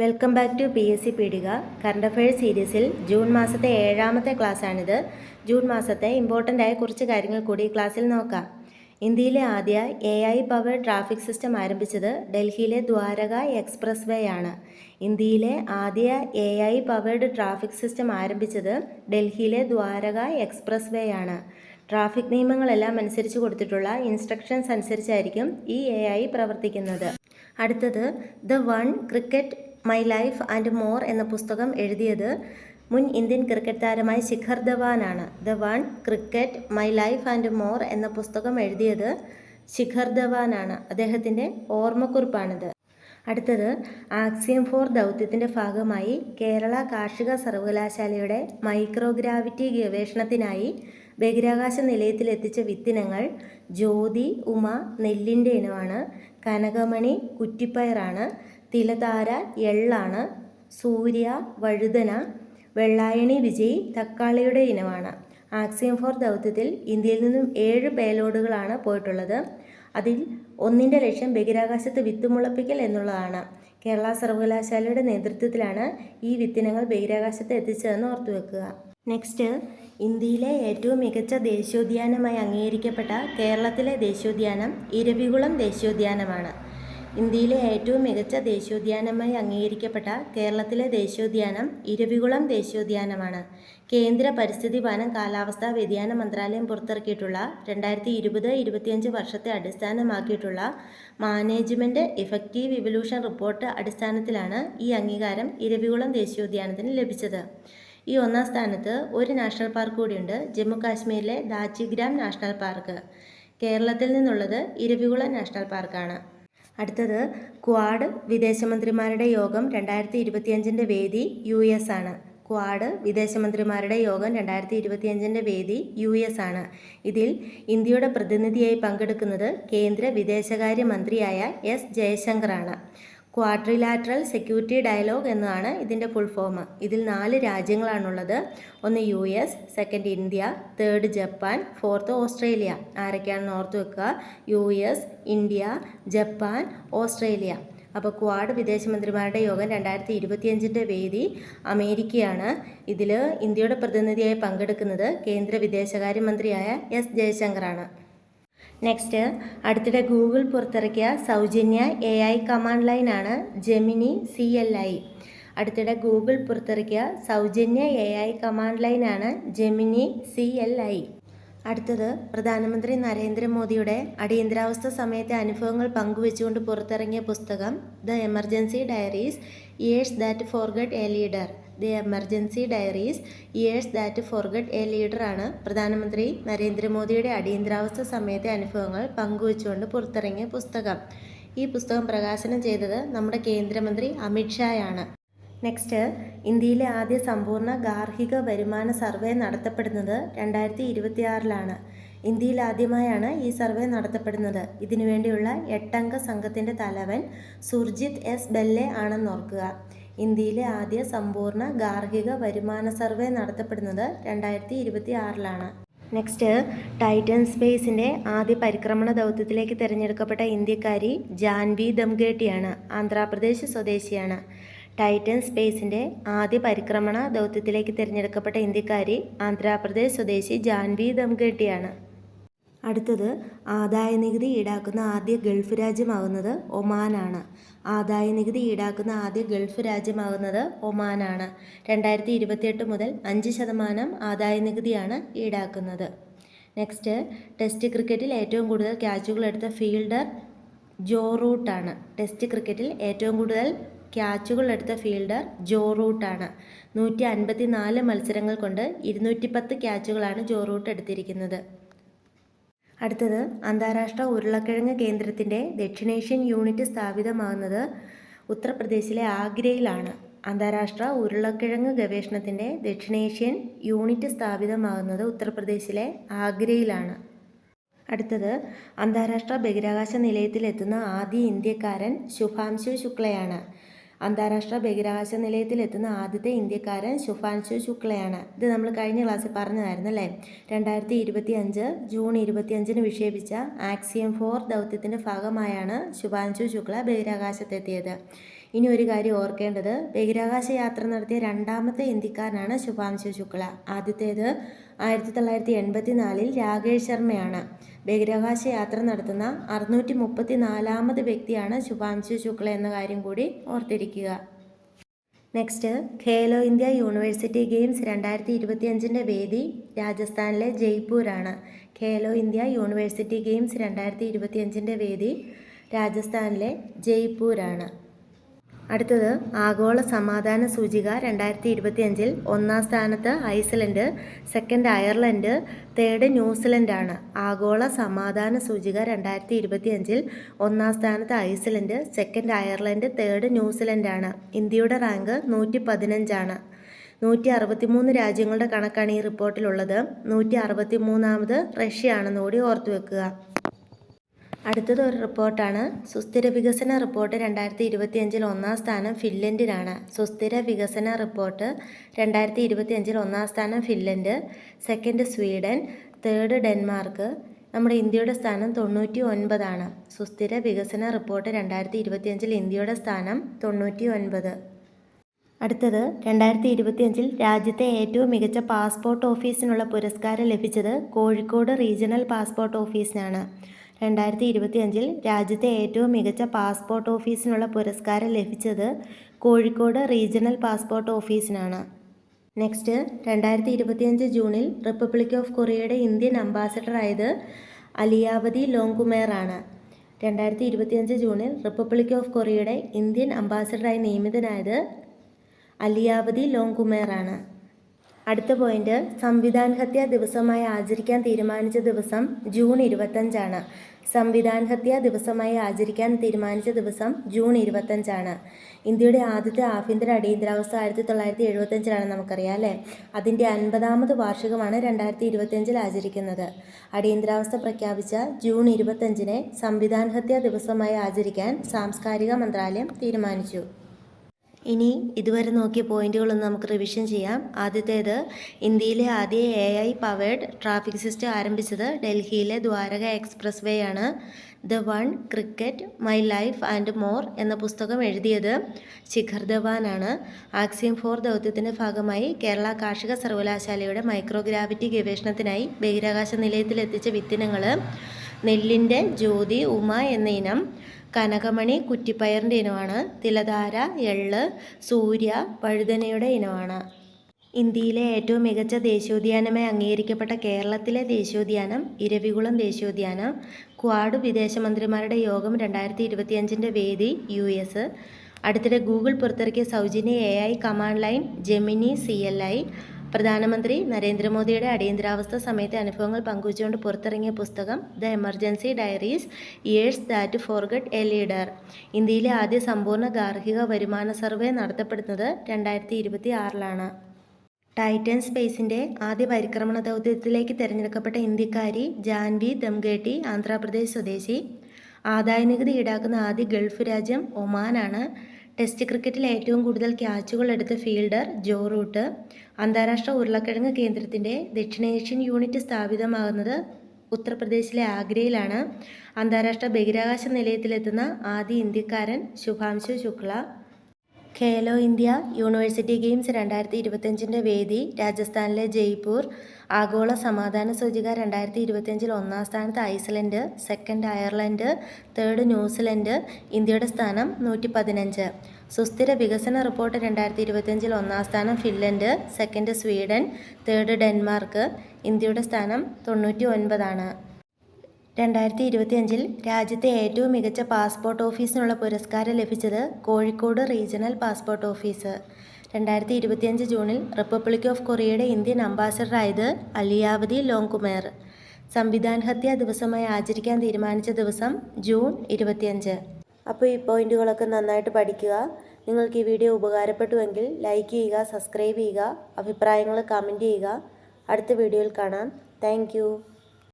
Welcome back to PSC Peedika. Current affairs സീരീസിൽ June മാസത്തെ 7ാമത്തെ ക്ലാസ്സാണിത്. ജൂൺ മാസത്തെ ഇമ്പോർട്ടൻ്റ് ആയ കുറച്ച് കാര്യങ്ങൾ കൂടി ക്ലാസ്സിൽ നോക്കാം. ഇന്ത്യയിലെ ആദ്യ AI പവേർഡ് ട്രാഫിക് സിസ്റ്റം ആരംഭിച്ചത് ഡൽഹിയിലെ ദ്വാരക എക്സ്പ്രസ് വേ ആണ്. ഇന്ത്യയിലെ ആദ്യ AI പവേർഡ് ട്രാഫിക് സിസ്റ്റം ആരംഭിച്ചത് ഡൽഹിയിലെ ദ്വാരക എക്സ്പ്രസ് വേ ആണ്. ട്രാഫിക് നിയമങ്ങളെല്ലാം അനുസരിച്ച് കൊടുത്തിട്ടുള്ള ഇൻസ്ട്രക്ഷൻസ് അനുസരിച്ചായിരിക്കും ഈ AI പ്രവർത്തിക്കുന്നത്. അടുത്തത് the one cricket my life and more എന്ന പുസ്തകം എഴുതിയത് മുൻ ഇന്ത്യൻ ക്രിക്കറ്റ് താരമായ ശിഖർ ധവാനാണ്. The one cricket my life and more എന്ന പുസ്തകം എഴുതിയത് ശിഖർ ധവാനാണ്. അദ്ദേഹത്തിൻ്റെ ഓർമ്മക്കുറിപ്പാണിത്. അടുത്തത് ആക്സിയം 4 ദൗത്യത്തിൻ്റെ ഭാഗമായി കേരള കാർഷിക സർവകലാശാലയുടെ മൈക്രോഗ്രാവിറ്റി ഗവേഷണത്തിനായി ബഹിരാകാശ നിലയത്തിലെത്തിച്ച വിത്തിനങ്ങൾ ജ്യോതി ഉമ നെല്ലിൻ്റെ ഇനമാണ്, കനകമണി കുറ്റിപ്പയറാണ്, തിലതാര എള്ളാണ്, സൂര്യ വഴുതന, വെള്ളായണി വിജയ് തക്കാളിയുടെ ഇനമാണ്. ആക്സിയം 4 ദൗത്യത്തിൽ ഇന്ത്യയിൽ നിന്നും 7 പേലോഡുകളാണ് പോയിട്ടുള്ളത്. അതിൽ ഒന്നിൻ്റെ ലക്ഷ്യം ബഹിരാകാശത്ത് വിത്ത് മുളപ്പിക്കൽ എന്നുള്ളതാണ്. കേരള സർവകലാശാലയുടെ നേതൃത്വത്തിലാണ് ഈ വിത്തിനങ്ങൾ ബഹിരാകാശത്ത് എത്തിച്ചതെന്ന് ഓർത്തുവെക്കുക. നെക്സ്റ്റ്, ഇന്ത്യയിലെ ഏറ്റവും മികച്ച ദേശീയോദ്യാനമായി അംഗീകരിക്കപ്പെട്ട കേരളത്തിലെ ദേശീയോദ്യാനം ഇരവികുളം ദേശീയോദ്യാനമാണ്. ഇന്ത്യയിലെ ഏറ്റവും മികച്ച ദേശീയോദ്യാനമായി അംഗീകരിക്കപ്പെട്ട കേരളത്തിലെ ദേശീയോദ്യാനം ഇരവികുളം ദേശീയോദ്യാനമാണ്. കേന്ദ്ര പരിസ്ഥിതി വനം കാലാവസ്ഥാ വ്യതിയാന മന്ത്രാലയം പുറത്തിറക്കിയിട്ടുള്ള 2020-25 വർഷത്തെ അടിസ്ഥാനമാക്കിയിട്ടുള്ള മാനേജ്മെൻറ്റ് ഇഫക്റ്റീവ് ഇവല്യൂഷൻ റിപ്പോർട്ട് അടിസ്ഥാനത്തിലാണ് ഈ അംഗീകാരം ഇരവികുളം ദേശീയോദ്യാനത്തിന് ലഭിച്ചത്. ഈ 1ാം സ്ഥാനത്ത് ഒരു നാഷണൽ പാർക്ക് കൂടിയുണ്ട്, ജമ്മു കാശ്മീരിലെ ദാച്ചിഗ്രാം നാഷണൽ പാർക്ക്. കേരളത്തിൽ നിന്നുള്ളത് ഇരവികുളം നാഷണൽ പാർക്കാണ്. അടുത്തത് ക്വാഡ് വിദേശമന്ത്രിമാരുടെ യോഗം 2025 വേദി US ആണ്. ക്വാഡ് വിദേശമന്ത്രിമാരുടെ യോഗം 2025 വേദി US ആണ്. ഇതിൽ ഇന്ത്യയുടെ പ്രതിനിധിയായി പങ്കെടുക്കുന്നത് കേന്ദ്ര വിദേശകാര്യ മന്ത്രിയായ S ജയശങ്കറാണ്. ക്വാഡ്രിലാറ്ററൽ സെക്യൂരിറ്റി ഡയലോഗ് എന്നാണ് ഇതിൻ്റെ ഫുൾ ഫോം. ഇതിൽ 4 രാജ്യങ്ങളാണുള്ളത്. ഒന്ന് US, second India, third Japan, fourth Australia. ആരൊക്കെയാണെന്ന് ഓർത്ത് വെക്കുക: US, ഇന്ത്യ, ജപ്പാൻ, ഓസ്ട്രേലിയ. അപ്പോൾ ക്വാഡ് വിദേശമന്ത്രിമാരുടെ യോഗം 2025 വേദി അമേരിക്കയാണ്. ഇതിൽ ഇന്ത്യയുടെ പ്രതിനിധിയായി പങ്കെടുക്കുന്നത് കേന്ദ്ര വിദേശകാര്യമന്ത്രിയായ S ജയശങ്കറാണ്. നെക്സ്റ്റ്, അടുത്തിടെ ഗൂഗിൾ പുറത്തിറക്കിയ സൗജന്യ AI കമാൻഡ് ലൈനാണ് ജെമിനി CLI. അടുത്തിടെ ഗൂഗിൾ പുറത്തിറക്കിയ സൗജന്യ AI കമാൻഡ് ലൈനാണ് ജെമിനി CLI. അടുത്തത് പ്രധാനമന്ത്രി നരേന്ദ്രമോദിയുടെ അടിയന്തരാവസ്ഥ സമയത്തെ അനുഭവങ്ങൾ പങ്കുവെച്ചുകൊണ്ട് പുറത്തിറങ്ങിയ പുസ്തകം the emergency diaries years that forget A leader. The emergency diaries years that forget A leader ആണ് പ്രധാനമന്ത്രി നരേന്ദ്രമോദിയുടെ അടിയന്തരാവസ്ഥ സമയത്തെ അനുഭവങ്ങൾ പങ്കുവെച്ചുകൊണ്ട് പുറത്തിറങ്ങിയ പുസ്തകം. ഈ പുസ്തകം പ്രകാശനം ചെയ്തത് നമ്മുടെ കേന്ദ്രമന്ത്രി അമിത്ഷായാണ്. നെക്സ്റ്റ്, ഇന്ത്യയിലെ ആദ്യ സമ്പൂർണ്ണ ഗാർഹിക വരുമാന സർവേ നടത്തപ്പെടുന്നത് 2026 ഇന്ത്യയിൽ ആദ്യമായാണ് ഈ സർവേ നടത്തപ്പെടുന്നത്. ഇതിനുവേണ്ടിയുള്ള 8 അംഗ സംഘത്തിൻ്റെ തലവൻ സുർജിത് S ബെല്ലെ ആണെന്നോർക്കുക. ഇന്ത്യയിലെ ആദ്യ സമ്പൂർണ്ണ ഗാർഹിക വരുമാന സർവേ നടത്തപ്പെടുന്നത് 2026. നെക്സ്റ്റ്, ടൈറ്റൻ സ്പേസിൻ്റെ ആദ്യ പരിക്രമണ ദൗത്യത്തിലേക്ക് തിരഞ്ഞെടുക്കപ്പെട്ട ഇന്ത്യക്കാരി ജാൻവി ദംഗേട്ടിയാണ്. ആന്ധ്രാപ്രദേശ് സ്വദേശിയാണ്. ടൈറ്റൻ സ്പേസിൻ്റെ ആദ്യ പരിക്രമണ ദൗത്യത്തിലേക്ക് തിരഞ്ഞെടുക്കപ്പെട്ട ഇന്ത്യക്കാരി ആന്ധ്രാപ്രദേശ് സ്വദേശി ജാൻവി ദംഗേട്ടിയാണ്. അടുത്തത് ആദായനികുതി ഈടാക്കുന്ന ആദ്യ ഗൾഫ് രാജ്യമാകുന്നത് ഒമാനാണ്. ആദായനികുതി ഈടാക്കുന്ന ആദ്യ ഗൾഫ് രാജ്യമാകുന്നത് ഒമാനാണ്. 2028 മുതൽ 5% ആദായനികുതിയാണ് ഈടാക്കുന്നത്. നെക്സ്റ്റ്, ടെസ്റ്റ് ക്രിക്കറ്റിൽ ഏറ്റവും കൂടുതൽ ക്യാച്ചുകൾ എടുത്ത ഫീൽഡർ ജോ റൂട്ടാണ്. ടെസ്റ്റ് ക്രിക്കറ്റിൽ ഏറ്റവും കൂടുതൽ ക്യാച്ചുകൾ എടുത്ത ഫീൽഡർ ജോ റൂട്ടാണ്. 154 മത്സരങ്ങൾ കൊണ്ട് 210 ക്യാച്ചുകളാണ് ജോ റൂട്ട് എടുത്തിരിക്കുന്നത്. അടുത്തത് അന്താരാഷ്ട്ര ഉരുളക്കിഴങ്ങ് കേന്ദ്രത്തിൻ്റെ ദക്ഷിണേഷ്യൻ യൂണിറ്റ് സ്ഥാപിതമാകുന്നത് ഉത്തർപ്രദേശിലെ ആഗ്രയിലാണ്. അന്താരാഷ്ട്ര ഉരുളക്കിഴങ്ങ് ഗവേഷണത്തിൻ്റെ ദക്ഷിണേഷ്യൻ യൂണിറ്റ് സ്ഥാപിതമാകുന്നത് ഉത്തർപ്രദേശിലെ ആഗ്രയിലാണ്. അടുത്തത് അന്താരാഷ്ട്ര ബഹിരാകാശ നിലയത്തിലെത്തുന്ന ആദ്യ ഇന്ത്യക്കാരൻ ശുഭാംശു ശുക്ലയാണ്. അന്താരാഷ്ട്ര ബഹിരാകാശ നിലയത്തിലെത്തുന്ന ആദ്യത്തെ ഇന്ത്യക്കാരൻ ശുഭാംശു ശുക്ലയാണ്. ഇത് നമ്മൾ കഴിഞ്ഞ ക്ലാസ്സിൽ പറഞ്ഞതായിരുന്നു അല്ലേ. 2025 ജൂൺ 25 വിക്ഷേപിച്ച ആക്സിയം 4 ദൗത്യത്തിൻ്റെ ഭാഗമായാണ് ശുഭാംശു ശുക്ല ബഹിരാകാശത്തെത്തിയത്. ഇനി ഒരു കാര്യം ഓർക്കേണ്ടത്, ബഹിരാകാശ യാത്ര നടത്തിയ രണ്ടാമത്തെ ഇന്ത്യക്കാരനാണ് ശുഭാംശു ശുക്ല. ആദ്യത്തേത് 1984 രാകേഷ് ശർമ്മയാണ്. ബഹിരാകാശ യാത്ര നടത്തുന്ന 634ാമത് വ്യക്തിയാണ് ശുഭാംശു ശുക്ല എന്ന കാര്യം കൂടി ഓർത്തിരിക്കുക. Next, Khelo India university games 2025 വേദി രാജസ്ഥാനിലെ ജയ്പൂരാണ്. ഖേലോ ഇന്ത്യ യൂണിവേഴ്സിറ്റി ഗെയിംസ് 2025 വേദി രാജസ്ഥാനിലെ ജയ്പൂരാണ്. അടുത്തത്, ആഗോള സമാധാന സൂചിക 2025 ഒന്നാം സ്ഥാനത്ത് ഐസ്ലൻഡ്, സെക്കൻഡ് അയർലൻഡ്, തേർഡ് ന്യൂസിലൻഡാണ്. ആഗോള സമാധാന സൂചിക 2025 ഒന്നാം സ്ഥാനത്ത് ഐസ്ലൻഡ്, സെക്കൻഡ് അയർലൻഡ്, തേർഡ് ന്യൂസിലൻഡാണ്. ഇന്ത്യയുടെ റാങ്ക് 115ആണ്. 163 രാജ്യങ്ങളുടെ കണക്കാണ് ഈ റിപ്പോർട്ടിലുള്ളത്. 163ാമത് റഷ്യയാണെന്ന് കൂടി ഓർത്തു വെക്കുക. അടുത്തത് ഒരു റിപ്പോർട്ടാണ്. സുസ്ഥിര വികസന റിപ്പോർട്ട് 2025 ഒന്നാം സ്ഥാനം ഫിൻലൻഡിനാണ്. സുസ്ഥിര വികസന റിപ്പോർട്ട് 2025 ഒന്നാം സ്ഥാനം Finland, second Sweden, third Denmark. നമ്മുടെ ഇന്ത്യയുടെ സ്ഥാനം 99ആണ്. സുസ്ഥിര വികസന റിപ്പോർട്ട് 2025 ഇന്ത്യയുടെ സ്ഥാനം 99. അടുത്തത്, 2025 രാജ്യത്തെ ഏറ്റവും മികച്ച പാസ്പോർട്ട് ഓഫീസിനുള്ള പുരസ്കാരം ലഭിച്ചത് കോഴിക്കോട് റീജിയണൽ പാസ്പോർട്ട് ഓഫീസിനാണ്. 2025 രാജ്യത്തെ ഏറ്റവും മികച്ച പാസ്പോർട്ട് ഓഫീസിനുള്ള പുരസ്കാരം ലഭിച്ചത് കോഴിക്കോട് റീജിയണൽ പാസ്പോർട്ട് ഓഫീസിനാണ്. നെക്സ്റ്റ്, 2025 ജൂണിൽ റിപ്പബ്ലിക് ഓഫ് കൊറിയയുടെ ഇന്ത്യൻ അംബാസഡറായത് അലിയാവതി ലോങ്കുമേറാണ്. 2025 ജൂണിൽ റിപ്പബ്ലിക് ഓഫ് കൊറിയയുടെ ഇന്ത്യൻ അംബാസഡറായി നിയമിതനായത് അലിയാവതി ലോങ്കുമേറാണ്. അടുത്ത പോയിന്റ്, സംവിധാൻ ഹത്യാ ദിവസമായി ആചരിക്കാൻ തീരുമാനിച്ച ദിവസം ജൂൺ 25ആണ്. സംവിധാൻ ഹത്യാ ദിവസമായി ആചരിക്കാൻ തീരുമാനിച്ച ദിവസം ജൂൺ 25ആണ്. ഇന്ത്യയുടെ ആദ്യത്തെ ആഭ്യന്തര അടിയന്തരാവസ്ഥ 1975 നമുക്കറിയാം അല്ലേ. അതിൻ്റെ 50ാമത് വാർഷികമാണ് 2025 ആചരിക്കുന്നത്. അടിയന്തരാവസ്ഥ പ്രഖ്യാപിച്ച ജൂൺ 25 സംവിധാൻ ഹത്യാ ദിവസമായി ആചരിക്കാൻ സാംസ്കാരിക മന്ത്രാലയം തീരുമാനിച്ചു. ഇനി ഇതുവരെ നോക്കിയ പോയിന്റുകളൊന്ന് നമുക്ക് റിവിഷൻ ചെയ്യാം. ആദ്യത്തേത്, ഇന്ത്യയിലെ ആദ്യ AI പവേർഡ് ട്രാഫിക് സിസ്റ്റം ആരംഭിച്ചത് ഡൽഹിയിലെ ദ്വാരക എക്സ്പ്രസ് വേ ആണ്. The one, cricket, my life and more എന്ന പുസ്തകം എഴുതിയത് ശിഖർ ധവാനാണ്. ആക്സിയം 4 ദൗത്യത്തിൻ്റെ ഭാഗമായി കേരള കാർഷിക സർവകലാശാലയുടെ മൈക്രോഗ്രാവിറ്റി ഗവേഷണത്തിനായി ബഹിരാകാശ നിലയത്തിലെത്തിച്ച വിത്തിനങ്ങൾ നെല്ലിൻ്റെ ജ്യോതി ഉമ എന്ന ഇനം, കനകമണി കുറ്റിപ്പയറിൻ്റെ ഇനമാണ്, തിലധാര എള്ള്, സൂര്യ വഴുതനയുടെ ഇനമാണ്. ഇന്ത്യയിലെ ഏറ്റവും മികച്ച ദേശീയോദ്യാനമായി അംഗീകരിക്കപ്പെട്ട കേരളത്തിലെ ദേശീയോദ്യാനം ഇരവികുളം ദേശീയോദ്യാനം. ക്വാഡ് വിദേശമന്ത്രിമാരുടെ യോഗം 2025 വേദി US. അടുത്തിടെ ഗൂഗിൾ പുറത്തിറക്കിയ സൗജന്യ AI command line Gemini CLI. പ്രധാനമന്ത്രി നരേന്ദ്രമോദിയുടെ അടിയന്തരാവസ്ഥ സമയത്തെ അനുഭവങ്ങൾ പങ്കുവച്ചുകൊണ്ട് പുറത്തിറങ്ങിയ പുസ്തകം the emergency diaries, years that forget A leader. ഇന്ത്യയിലെ ആദ്യ സമ്പൂർണ്ണ ഗാർഹിക വരുമാന സർവേ നടത്തപ്പെടുന്നത് 2026 ടൈറ്റൻ സ്പേസിൻ്റെ ആദ്യ പരിക്രമണ ദൗത്യത്തിലേക്ക് തിരഞ്ഞെടുക്കപ്പെട്ട ഇന്ത്യക്കാരി ജാൻവി ദംഗേട്ടി ആന്ധ്രാപ്രദേശ് സ്വദേശി. ആദായനികുതി ഈടാക്കുന്ന ആദ്യ ഗൾഫ് രാജ്യം ഒമാനാണ്. ടെസ്റ്റ് ക്രിക്കറ്റിൽ ഏറ്റവും കൂടുതൽ ക്യാച്ചുകൾ എടുത്ത ഫീൽഡർ ജോ റൂട്ട്. അന്താരാഷ്ട്ര ഉരുളക്കിഴങ്ങ് കേന്ദ്രത്തിൻ്റെ ദക്ഷിണേഷ്യൻ യൂണിറ്റ് സ്ഥാപിതമാകുന്നത് ഉത്തർപ്രദേശിലെ ആഗ്രയിലാണ്. അന്താരാഷ്ട്ര ബഹിരാകാശ നിലയത്തിലെത്തുന്ന ആദ്യ ഇന്ത്യക്കാരൻ Shubhanshu Shukla. Khelo India university games 2025 വേദി രാജസ്ഥാനിലെ ജയ്പൂർ. ആഗോള സമാധാന സൂചിക 2025 ഒന്നാം സ്ഥാനത്ത് Iceland, second Ireland, third New Zealand. ഇന്ത്യയുടെ സ്ഥാനം 115. സുസ്ഥിര വികസന റിപ്പോർട്ട് 2025 ഒന്നാം സ്ഥാനം Finland, second Sweden, third Denmark. ഇന്ത്യയുടെ സ്ഥാനം 99ആണ്. 2025 രാജ്യത്തെ ഏറ്റവും മികച്ച പാസ്പോർട്ട് ഓഫീസിനുള്ള പുരസ്കാരം ലഭിച്ചത് കോഴിക്കോട് റീജിയണൽ പാസ്പോർട്ട് ഓഫീസ്. 2025 ജൂണിൽ റിപ്പബ്ലിക് ഓഫ് കൊറിയയുടെ ഇന്ത്യൻ അംബാസഡറായത് അലിയാവതി ലോങ്കുമേർ. സംവിധാൻ ഹത്യാ ദിവസമായി ആചരിക്കാൻ തീരുമാനിച്ച ദിവസം ജൂൺ 25. അപ്പോൾ ഈ പോയിന്റുകളൊക്കെ നന്നായിട്ട് പഠിക്കുക. നിങ്ങൾക്ക് ഈ വീഡിയോ ഉപകാരപ്പെട്ടുവെങ്കിൽ ലൈക്ക് ചെയ്യുക, സബ്സ്ക്രൈബ് ചെയ്യുക, അഭിപ്രായങ്ങൾ കമൻറ്റ് ചെയ്യുക. അടുത്ത വീഡിയോയിൽ കാണാം. താങ്ക്